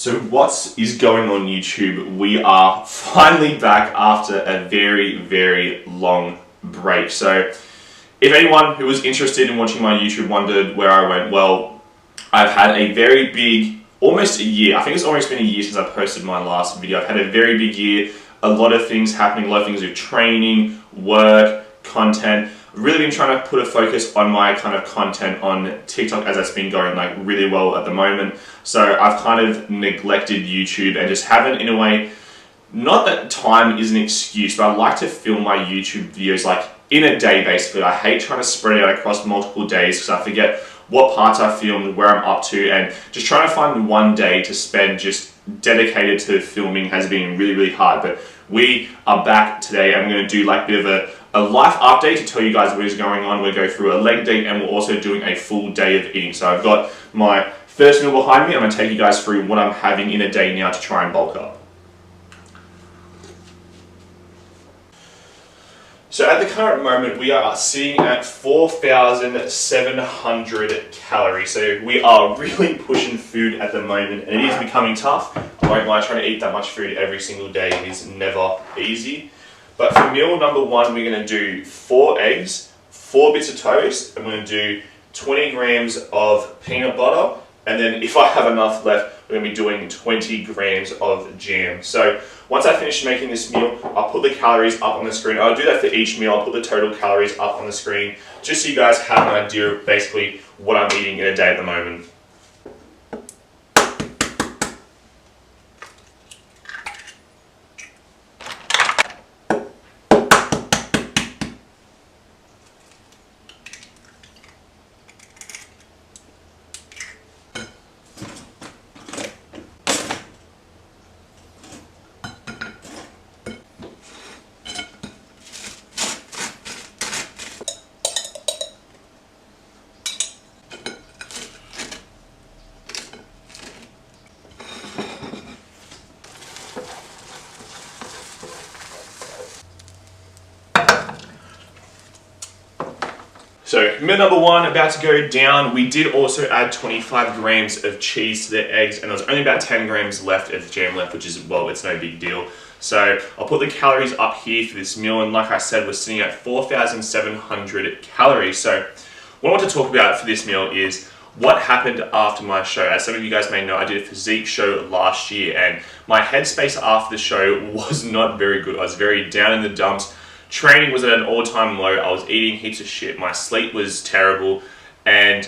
So what is going on YouTube? We are finally back after a very, very long break. So if anyone who was interested in watching my YouTube wondered where I went, well, I've had a very big, almost a year. I think it's almost been a year since I posted my last video. I've had a very big year, a lot of things happening, a lot of things with training, work, content. Really been trying to put a focus on my kind of content on TikTok as that's been going like really well at the moment. So I've kind of neglected YouTube and just haven't, in a way, not that time is an excuse, but I like to film my YouTube videos like in a day basically. I hate trying to spread it out across multiple days because I forget what parts I filmed, where I'm up to, and just trying to find one day to spend just dedicated to filming has been really, really hard. But we are back today. I'm going to do like a bit of a life update to tell you guys what is going on. We'll go through a leg day and we're also doing a full day of eating. So I've got my first meal behind me. I'm going to take you guys through what I'm having in a day now to try and bulk up. So at the current moment, we are sitting at 4,700 calories. So we are really pushing food at the moment, and it is becoming tough. I won't lie, trying to eat that much food every single day is never easy. But for meal number one, we're going to do 4 eggs, 4 bits of toast, and we're going to do 20 grams of peanut butter, and then if I have enough left, we're going to be doing 20 grams of jam. So once I finish making this meal, I'll put the calories up on the screen. I'll do that for each meal. I'll put the total calories up on the screen, just so you guys have an idea of basically what I'm eating in a day at the moment. So meal number one about to go down. We did also add 25 grams of cheese to the eggs, and there's only about 10 grams left of jam left, which is, well, it's no big deal. So I'll put the calories up here for this meal, and like I said, we're sitting at 4,700 calories. So what I want to talk about for this meal is what happened after my show. As some of you guys may know, I did a physique show last year, and my headspace after the show was not very good. I was very down in the dumps. Training was at an all-time low. I was eating heaps of shit. My sleep was terrible. And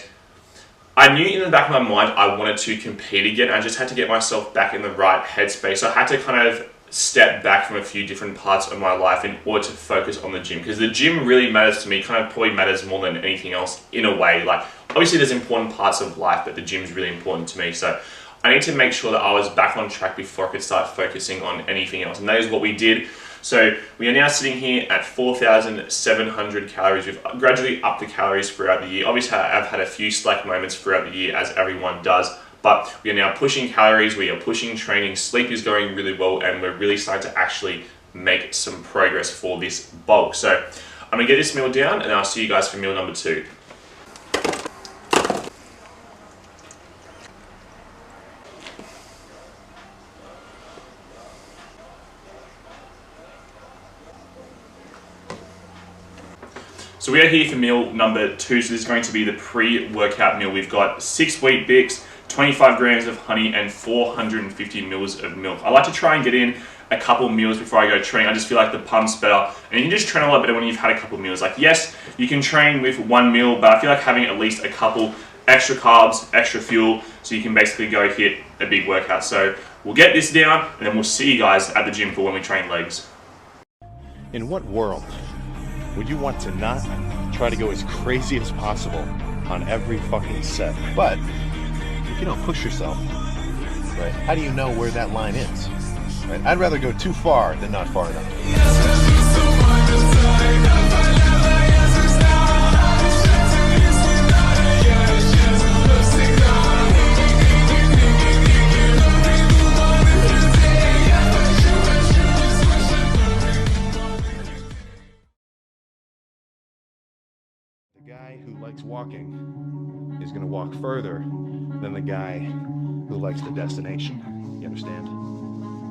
I knew in the back of my mind I wanted to compete again. I just had to get myself back in the right headspace. So I had to kind of step back from a few different parts of my life in order to focus on the gym. Because the gym really matters to me, kind of probably matters more than anything else in a way. Like, obviously there's important parts of life, but the gym's really important to me. So I need to make sure that I was back on track before I could start focusing on anything else. And that is what we did. So we are now sitting here at 4,700 calories. We've gradually upped the calories throughout the year. Obviously, I've had a few slack moments throughout the year, as everyone does, but we are now pushing calories, we are pushing training, sleep is going really well, and we're really starting to actually make some progress for this bulk. So I'm gonna get this meal down, and I'll see you guys for meal number 2. So we are here for meal number 2. So this is going to be the pre-workout meal. We've got 6 Weet Bix, 25 grams of honey, and 450 mils of milk. I like to try and get in a couple meals before I go training. I just feel like the pump's better. And you can just train a lot better when you've had a couple meals. Like, yes, you can train with 1 meal, but I feel like having at least a couple extra carbs, extra fuel, so you can basically go hit a big workout. So we'll get this down, and then we'll see you guys at the gym for when we train legs. In what world would you want to not try to go as crazy as possible on every fucking set? But if you don't push yourself, right, how do you know where that line is? Right? I'd rather go too far than not far enough. The guy who likes walking is going to walk further than the guy who likes the destination. You understand?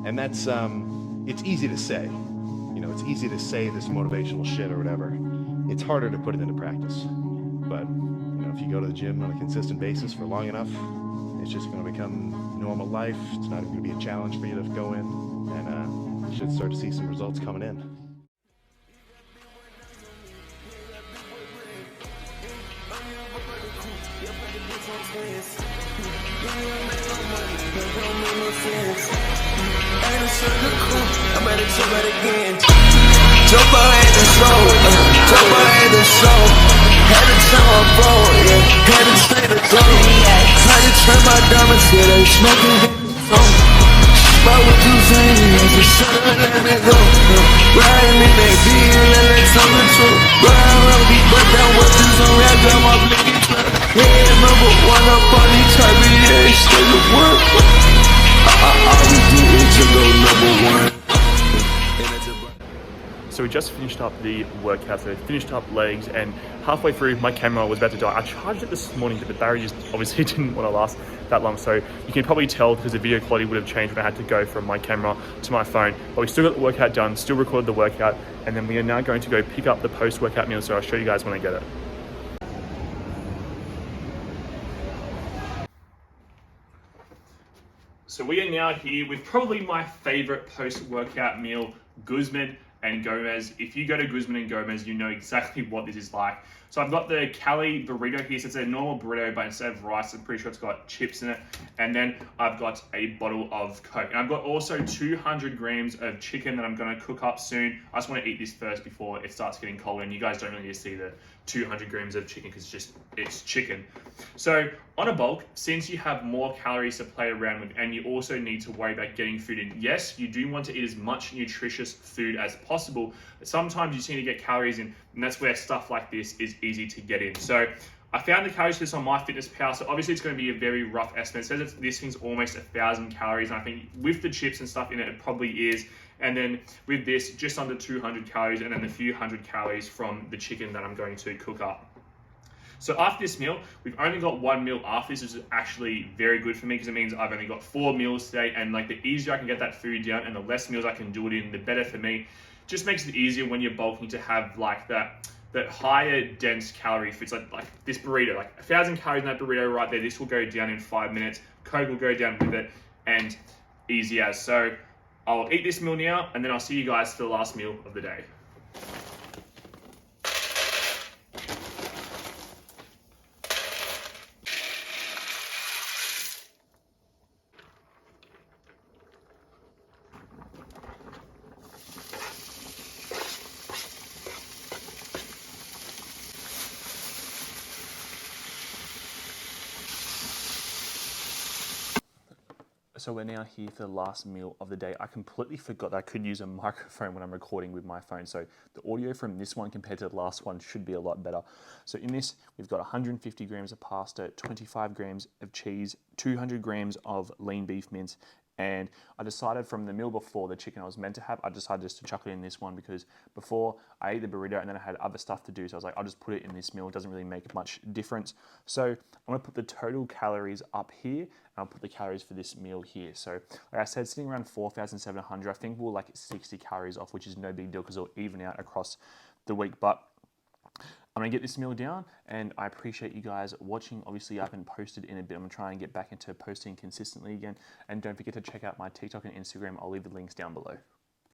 And that's, it's easy to say. You know, it's easy to say this motivational shit or whatever. It's harder to put it into practice. But, you know, if you go to the gym on a consistent basis for long enough, it's just going to become normal life. It's not going to be a challenge for you to go in, and you should start to see some results coming in. Turn my diamonds, yeah, they smoking. But what you saying is just shut up, let me go. Riding in that deal, let tell the truth. Ride around, be but down what you on rap, got my blinking truck. Yeah, number one up on these Charlie, yeah, stay to work. All we do is just go number one. So we just finished up the workout, so finished up legs, and halfway through my camera was about to die. I charged it this morning, but the battery just obviously didn't want to last that long. So you can probably tell because the video quality would have changed when I had to go from my camera to my phone. But we still got the workout done, still recorded the workout, and then we are now going to go pick up the post-workout meal. So I'll show you guys when I get it. So we are now here with probably my favorite post-workout meal, Guzman and Gomez. If you go to Guzman and Gomez, you know exactly what this is like. So I've got the Cali burrito here. So it's a normal burrito, but instead of rice, I'm pretty sure it's got chips in it. And then I've got a bottle of Coke. And I've got also 200 grams of chicken that I'm gonna cook up soon. I just wanna eat this first before it starts getting cold. And you guys don't really need to see the 200 grams of chicken because it's chicken. So on a bulk, since you have more calories to play around with and you also need to worry about getting food in, yes, you do want to eat as much nutritious food as possible, but sometimes you just need to get calories in, and that's where stuff like this is easy to get in. So I found the calories for this on MyFitnessPal, so obviously it's going to be a very rough estimate. It says this thing's almost 1,000 calories, and I think with the chips and stuff in it, it probably is. And then with this, just under 200 calories, and then a few hundred calories from the chicken that I'm going to cook up. So after this meal, we've only got one meal after this, which is actually very good for me because it means I've only got 4 meals today, and like the easier I can get that food down and the less meals I can do it in, the better for me. Just makes it easier when you're bulking to have like that higher dense calorie foods, like this burrito, like 1,000 calories in that burrito right there. This will go down in 5 minutes. Coke will go down with it, and easy as. So I'll eat this meal now, and then I'll see you guys for the last meal of the day. So we're now here for the last meal of the day. I completely forgot that I could use a microphone when I'm recording with my phone. So the audio from this one compared to the last one should be a lot better. So in this, we've got 150 grams of pasta, 25 grams of cheese, 200 grams of lean beef mince, and I decided from the meal before, the chicken I was meant to have, I decided just to chuck it in this one because before I ate the burrito and then I had other stuff to do. So I was like, I'll just put it in this meal. It doesn't really make much difference. So I'm gonna put the total calories up here and I'll put the calories for this meal here. So like I said, sitting around 4,700, I think we'll like 60 calories off, which is no big deal because it'll even out across the week. But I'm gonna get this meal down, and I appreciate you guys watching. Obviously, I haven't posted in a bit. I'm gonna try and get back into posting consistently again. And don't forget to check out my TikTok and Instagram. I'll leave the links down below.